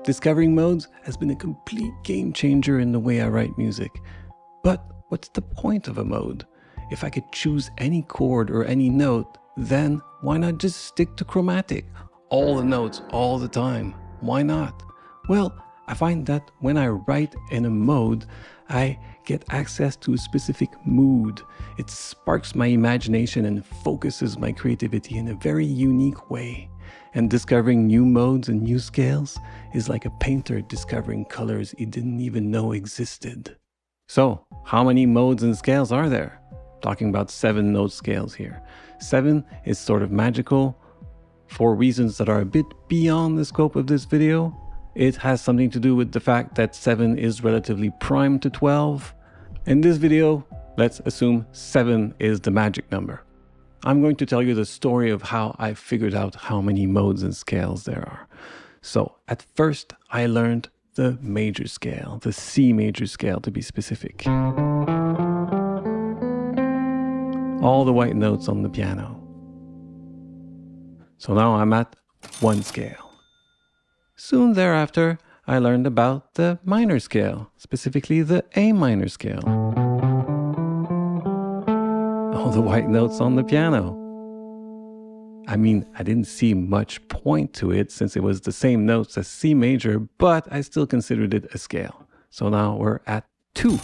Discovering modes has been a complete game changer in the way I write music. But what's the point of a mode? If I could choose any chord or any note, then why not just stick to chromatic? All the notes, all the time. Why not? Well, I find that when I write in a mode, I get access to a specific mood. It sparks my imagination and focuses my creativity in a very unique way. And discovering new modes and new scales is like a painter discovering colors he didn't even know existed. So, how many modes and scales are there? Talking about 7 note scales here. 7 is sort of magical for reasons that are a bit beyond the scope of this video. It has something to do with the fact that 7 is relatively prime to 12. In this video, let's assume 7 is the magic number. I'm going to tell you the story of how I figured out how many modes and scales there are. So at first I learned the major scale, the C major scale to be specific. All the white notes on the piano. So now I'm at 1 scale. Soon thereafter, I learned about the minor scale, specifically the A minor scale. All the white notes on the piano. I mean, I didn't see much point to it since it was the same notes as C major, but I still considered it a scale. So now we're at 2.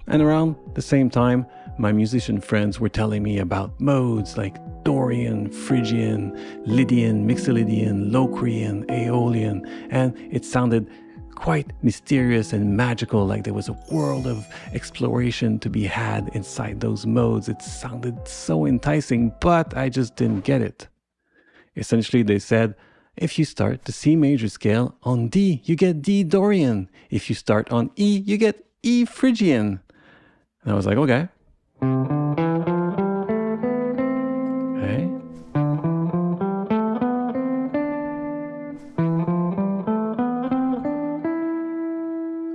And around the same time, my musician friends were telling me about modes like Dorian, Phrygian, Lydian, Mixolydian, Locrian, Aeolian, and it sounded quite mysterious and magical, like there was a world of exploration to be had inside those modes. It sounded so enticing, but I just didn't get it. Essentially, they said, if you start the C major scale on D, you get D Dorian. If you start on E, you get E Phrygian. And I was like, okay. Okay.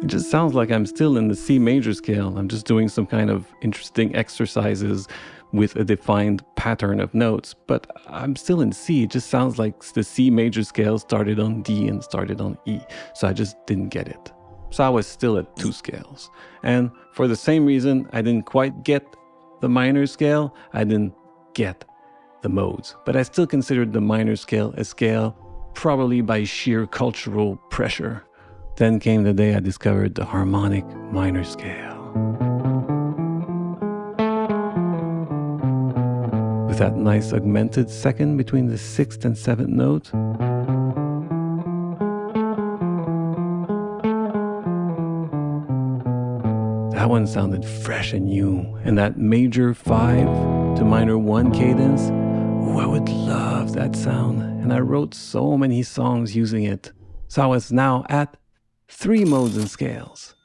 It just sounds like I'm still in the C major scale. I'm just doing some kind of interesting exercises with a defined pattern of notes, but I'm still in C. It just sounds like the C major scale started on D and started on E. So I just didn't get it. So I was still at 2 scales. And for the same reason I didn't quite get the minor scale, I didn't get the modes. But I still considered the minor scale a scale, probably by sheer cultural pressure. Then came the day I discovered the harmonic minor scale. With that nice augmented second between the 6th and 7th note. That one sounded fresh and new. And that major 5 to minor 1 cadence, ooh, I would love that sound. And I wrote so many songs using it. So I was now at 3 modes and scales.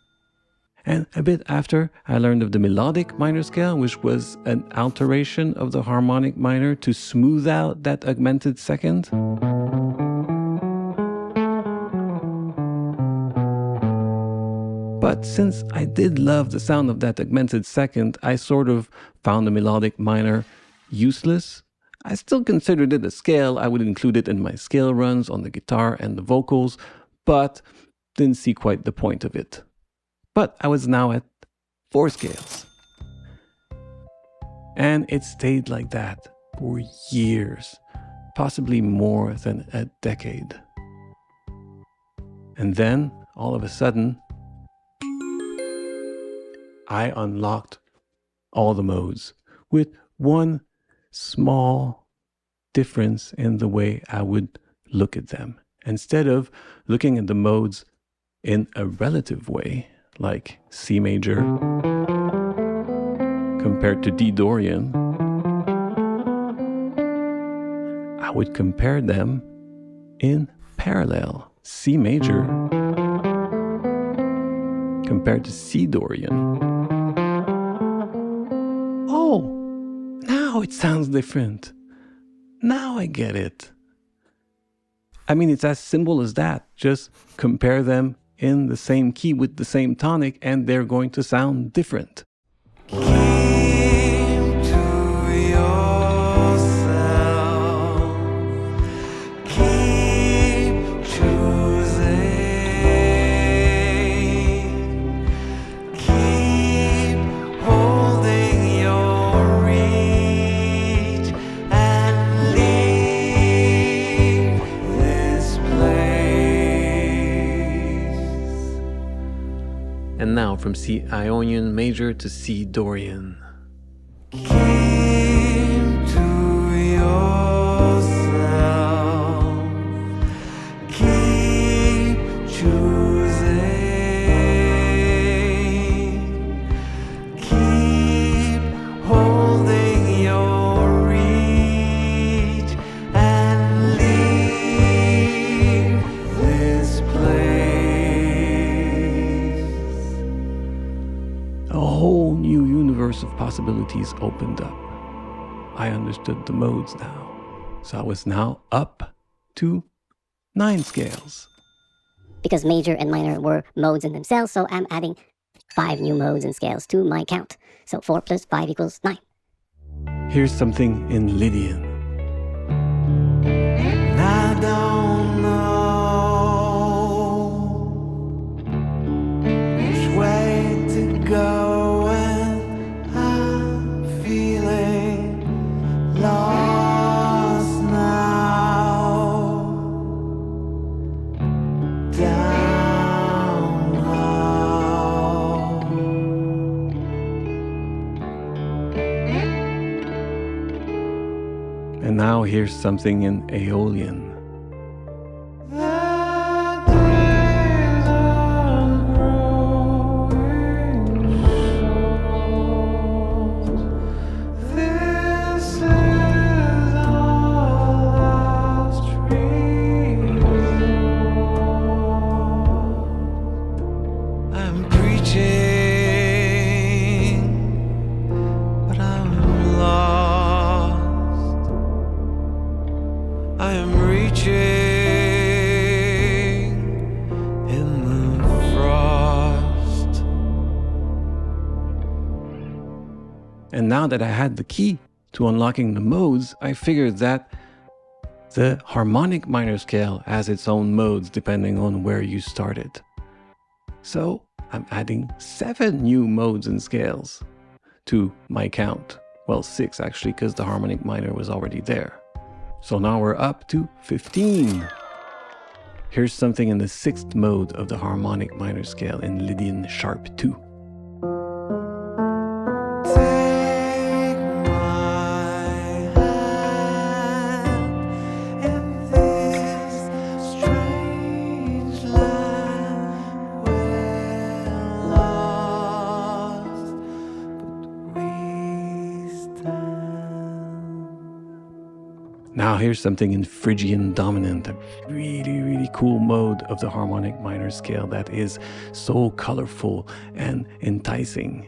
And a bit after, I learned of the melodic minor scale, which was an alteration of the harmonic minor to smooth out that augmented second. But since I did love the sound of that augmented second, I sort of found the melodic minor useless. I still considered it a scale. I would include it in my scale runs on the guitar and the vocals, but didn't see quite the point of it. But I was now at 4 scales. And it stayed like that for years, possibly more than a decade. And then, all of a sudden, I unlocked all the modes with one small difference in the way I would look at them. Instead of looking at the modes in a relative way, like C major compared to D Dorian, I would compare them in parallel. C major compared to C Dorian. Oh, now it sounds different. Now I get it. I mean, it's as simple as that. Just compare them in the same key with the same tonic and they're going to sound different. Keep to yourself. Keep choosing from C Ionian major to C Dorian. Keep to yourself. Keep choosing. Keep holding your reach and leave this place. A whole new universe of possibilities opened up. I understood the modes now, so I was now up to 9 scales. Because major and minor were modes in themselves, so I'm adding 5 new modes and scales to my count. So 4 plus 5 equals 9. Here's something in Lydian. I don't know which way to go, and I'm feeling lost now. Down how. And now here's something in Aeolian. I'm preaching, but I'm lost. I am reaching in the frost. And now that I had the key to unlocking the modes, I figured that the harmonic minor scale has its own modes depending on where you started. So I'm adding 7 new modes and scales to my count. Well, 6 actually, because the harmonic minor was already there. So now we're up to 15. Here's something in the 6th mode of the harmonic minor scale in Lydian sharp 2. Take my hand in this strange land. We're lost, but we stand. Now here's something in Phrygian Dominant, a really cool mode of the harmonic minor scale that is so colorful and enticing.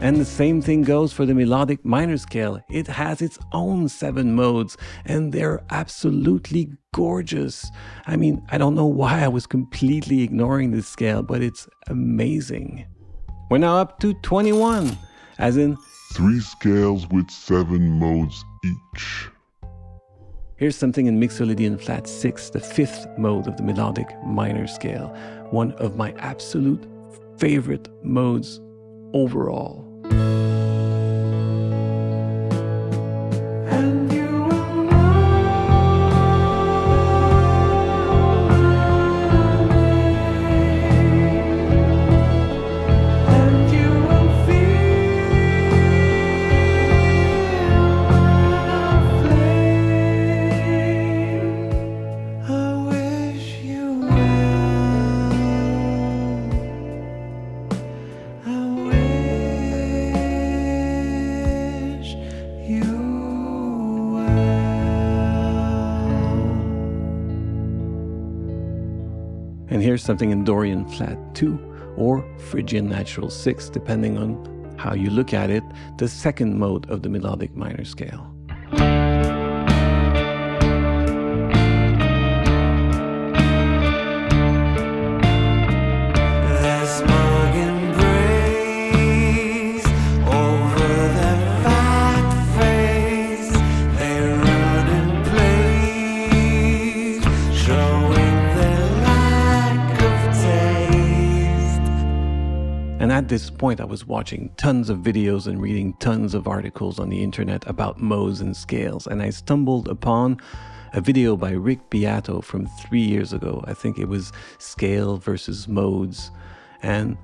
And the same thing goes for the melodic minor scale. It has its own 7 modes, and they're absolutely gorgeous. I mean, I don't know why I was completely ignoring this scale, but it's amazing. We're now up to 21, as in 3 scales with 7 modes each. here's something in Mixolydian flat 6, the 5th mode of the melodic minor scale. One of my absolute favorite modes overall. And you will know and you will feel my flame. I wish you well. I wish you well. And here's something in Dorian flat 2 or Phrygian natural 6, depending on how you look at it, the 2nd mode of the melodic minor scale. The smug embrace over the fat face. this point, I was watching tons of videos and reading tons of articles on the internet about modes and scales, and I stumbled upon a video by Rick Beato from 3 years ago. I think it was scale versus modes, and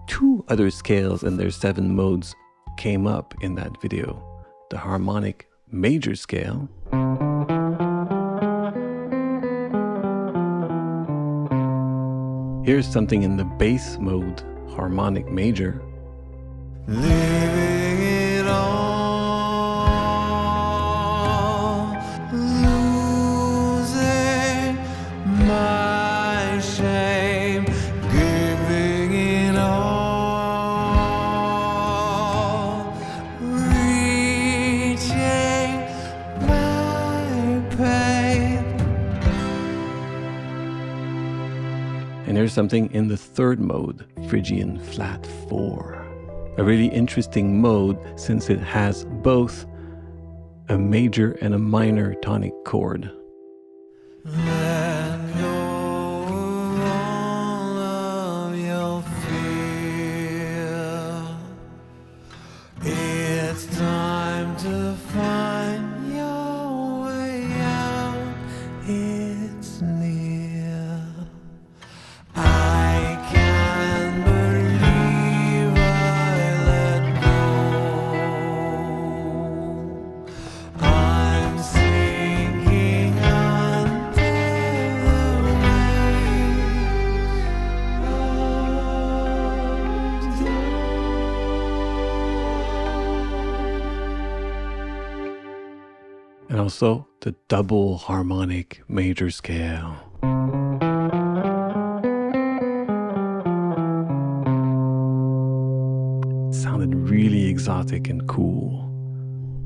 2 other scales and their 7 modes came up in that video. The Harmonic Major scale, here's something in the bass mode, Harmonic Major. Living it all, losing my shame, giving it all, reaching my pain. And there's something in the 3rd mode, Phrygian Flat 4. A really interesting mode since it has both a major and a minor tonic chord. Let go of all of your fear. It's time to find your way out. It's near. I can't believe I let go. I'm sinking under the waves. And also the double harmonic major scale. It sounded really exotic and cool.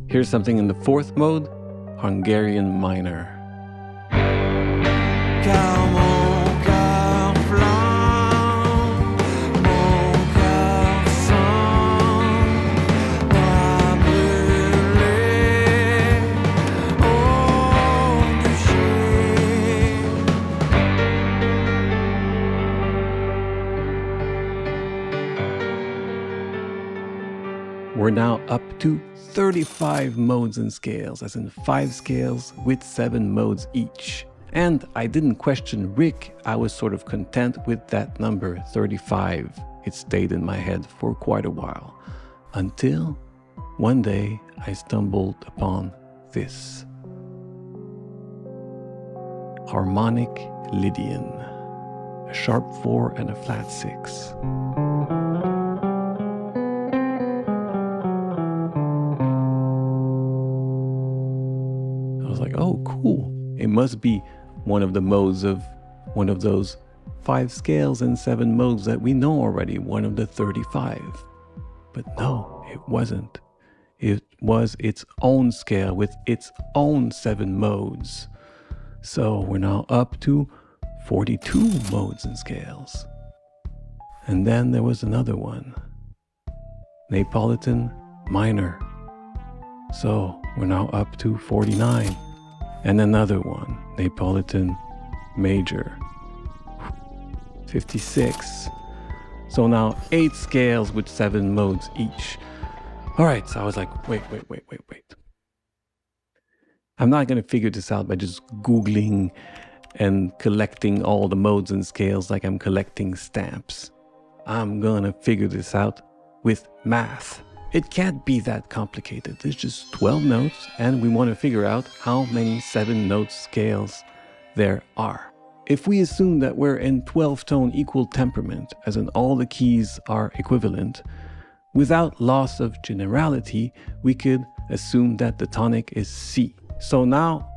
Here's something in the 4th mode, Hungarian Minor. Come on, come fly, mon cœur sent la brûler au bûcher. We're now up to 35 modes and scales, as in 5 scales with 7 modes each. And I didn't question Rick, I was sort of content with that number, 35. It stayed in my head for quite a while. Until one day I stumbled upon this. Harmonic Lydian. A sharp 4 and a flat 6. I was like, oh, cool. It must be one of the modes of one of those 5 scales and 7 modes that we know already, one of the 35. But no, it wasn't. It was its own scale with its own 7 modes. So we're now up to 42 modes and scales. And then there was another one, Neapolitan Minor. So we're now up to 49. And another one, Neapolitan Major, 56. So now 8 scales with 7 modes each. All right, so I was like, wait. I'm not going to figure this out by just Googling and collecting all the modes and scales like I'm collecting stamps. I'm going to figure this out with math. It can't be that complicated. There's just 12 notes, and we want to figure out how many 7-note scales there are. If we assume that we're in 12-tone equal temperament, as in all the keys are equivalent, without loss of generality, we could assume that the tonic is C. So now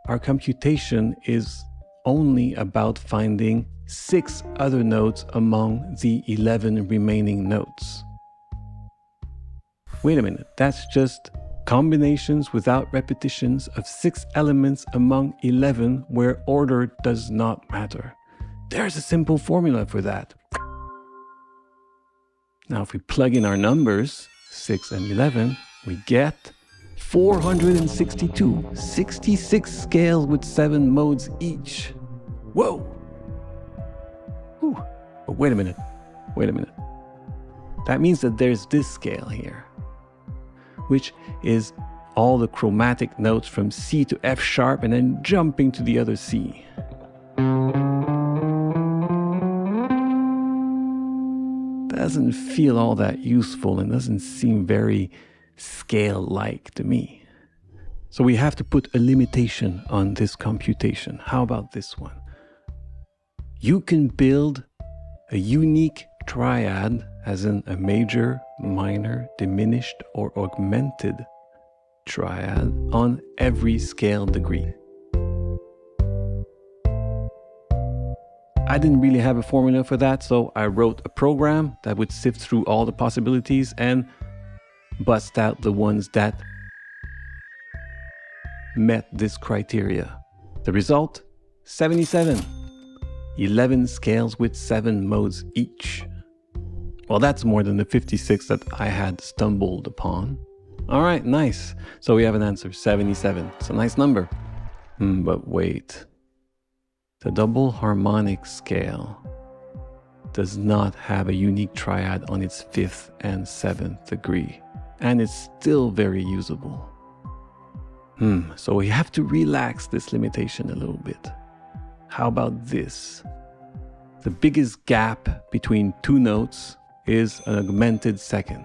our computation is only about finding 6 other notes among the 11 remaining notes. Wait a minute, that's just combinations without repetitions of 6 elements among 11 where order does not matter. There's a simple formula for that. Now if we plug in our numbers, 6 and 11, we get 462, 66 scales with 7 modes each. Whoa! Whew. But wait a minute. That means that there's this scale here, which is all the chromatic notes from C to F sharp and then jumping to the other C. Doesn't feel all that useful and doesn't seem very scale-like to me. So we have to put a limitation on this computation. How about this one? You can build a unique triad, as in a major, minor, diminished, or augmented triad on every scale degree. I didn't really have a formula for that, so I wrote a program that would sift through all the possibilities and bust out the ones that met this criteria. The result? 77. 11 scales with 7 modes each. Well, that's more than the 56 that I had stumbled upon. All right, nice. So we have an answer, 77. It's a nice number. But wait. The double harmonic scale does not have a unique triad on its 5th and 7th degree. And it's still very usable. So we have to relax this limitation a little bit. How about this? The biggest gap between two notes is an augmented second.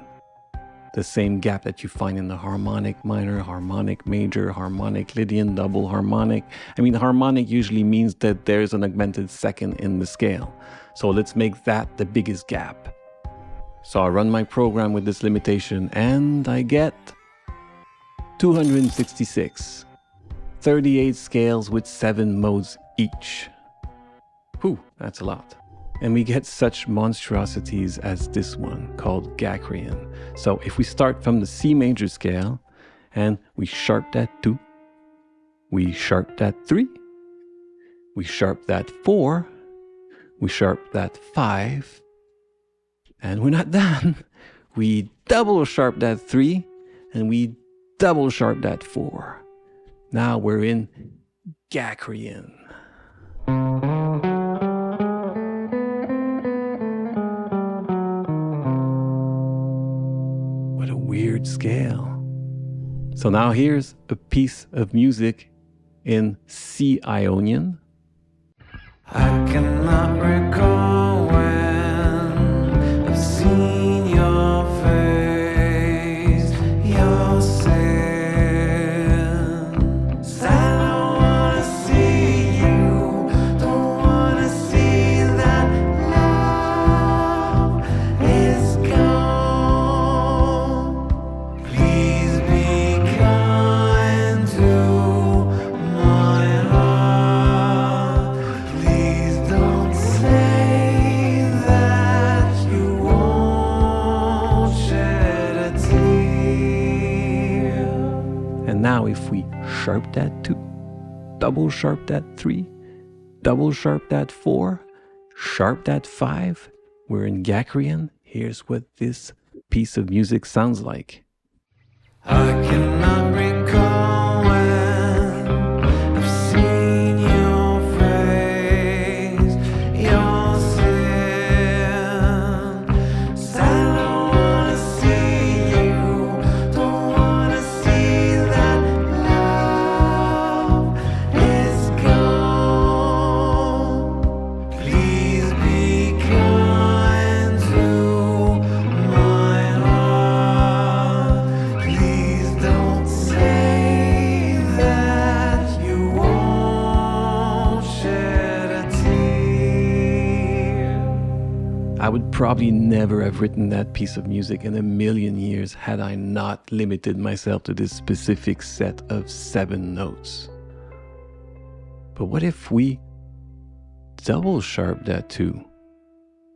The same gap that you find in the harmonic minor, harmonic major, harmonic Lydian, double harmonic. I mean, harmonic usually means that there's an augmented second in the scale. So let's make that the biggest gap. So I run my program with this limitation and I get 266. 38 scales with 7 modes each. Whew, that's a lot. And we get such monstrosities as this one called Gagrian. So if we start from the C major scale and we sharp that 2, we sharp that 3, we sharp that 4, we sharp that 5, and we're not done. We double sharp that 3 and we double sharp that 4. Now we're in Gagrian. Weird scale. So now here's a piece of music in C Ionian. I cannot recall when I've seen your face, your sins. I don't wanna see you, don't wanna see that love is gone. Please be kind to my heart. Please don't say that you won't shed a tear. And now if we sharp that 2, double sharp that 3, double sharp that 4, sharp that 5, we're in Gagrian. Here's what this piece of music sounds like. I cannot recall when I've seen your face, your sins. I don't wanna see you, don't wanna see that love is gone. Please be kind to my heart. Please don't say that you won't shed a tear. I would probably never have written that piece of music in a million years had I not limited myself to this specific set of 7 notes. But what if we double sharp that 2?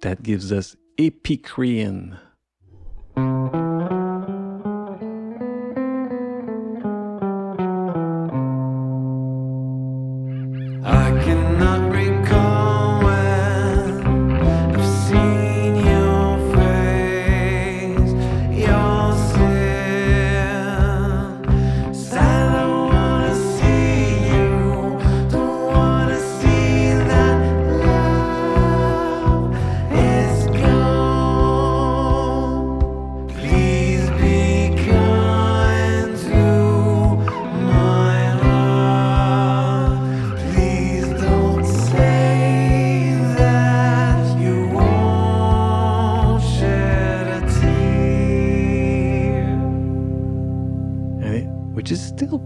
That gives us Epiphone. I cannot recall when I've seen your face, your sins. I don't wanna see you, don't wanna see that love is gone.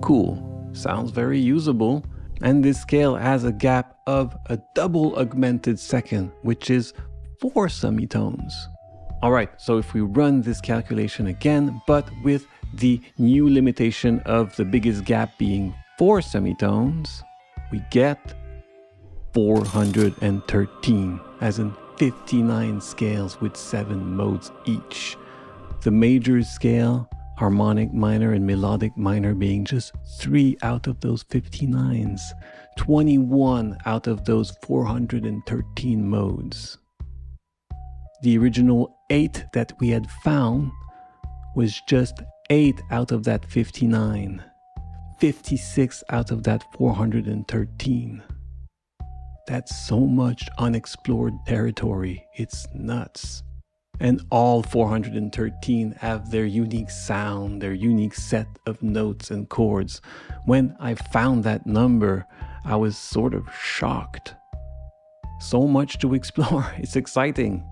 cool. Sounds very usable. And this scale has a gap of a double augmented second, which is 4 semitones. Alright, so if we run this calculation again, but with the new limitation of the biggest gap being 4 semitones, we get 413, as in 59 scales with 7 modes each. The major scale, Harmonic Minor and Melodic Minor being just 3 out of those 59s, 21 out of those 413 modes. The original 8 that we had found was just 8 out of that 59, 56 out of that 413. That's so much unexplored territory, it's nuts. And all 413 have their unique sound, their unique set of notes and chords. When I found that number, I was sort of shocked. So much to explore, it's exciting.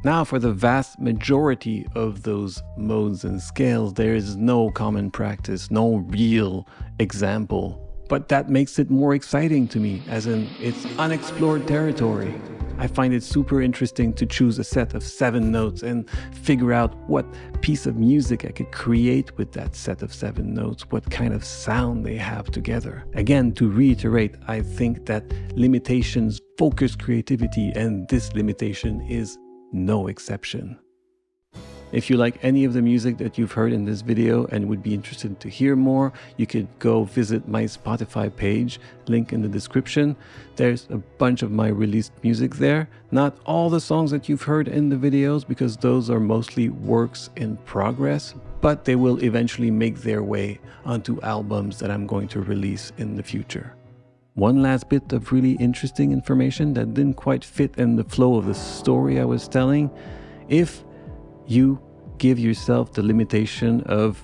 Now, for the vast majority of those modes and scales, there is no common practice, no real example. But that makes it more exciting to me, as in it's unexplored territory. I find it super interesting to choose a set of 7 notes and figure out what piece of music I could create with that set of 7 notes, what kind of sound they have together. Again, to reiterate, I think that limitations focus creativity, and this limitation is no exception. If you like any of the music that you've heard in this video and would be interested to hear more, you could go visit my Spotify page, link in the description. There's a bunch of my released music there. Not all the songs that you've heard in the videos, because those are mostly works in progress, but they will eventually make their way onto albums that I'm going to release in the future. One last bit of really interesting information that didn't quite fit in the flow of the story I was telling. If you give yourself the limitation of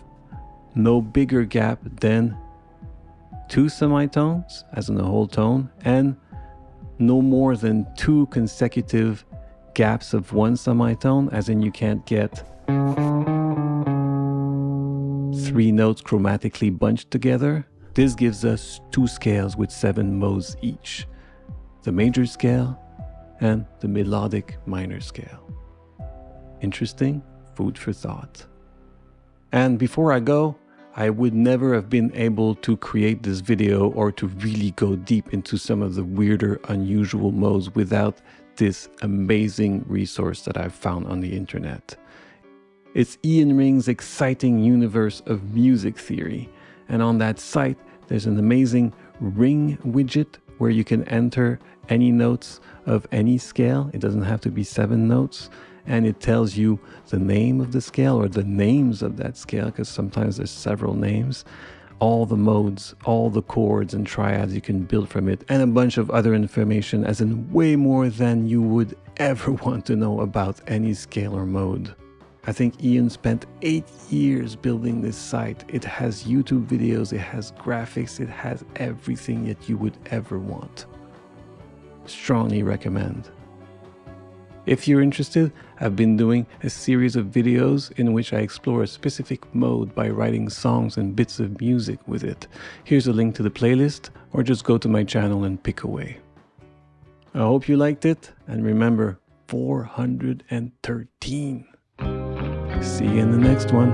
no bigger gap than 2 semitones, as in a whole tone, and no more than 2 consecutive gaps of 1 semitone, as in you can't get 3 notes chromatically bunched together. This gives us 2 scales with 7 modes each, the major scale and the melodic minor scale. Interesting, food for thought. And before I go, I would never have been able to create this video or to really go deep into some of the weirder, unusual modes without this amazing resource that I've found on the internet. It's Ian Ring's exciting universe of music theory. And on that site, there's an amazing ring widget where you can enter any notes of any scale. It doesn't have to be 7 notes. And it tells you the name of the scale or the names of that scale, because sometimes there's several names, all the modes, all the chords and triads you can build from it, and a bunch of other information, as in way more than you would ever want to know about any scale or mode. I think Ian spent 8 years building this site. It has YouTube videos, it has graphics, it has everything that you would ever want. Strongly recommend. If you're interested, I've been doing a series of videos in which I explore a specific mode by writing songs and bits of music with it. Here's a link to the playlist, or just go to my channel and pick away. I hope you liked it, and remember, 413. See you in the next one.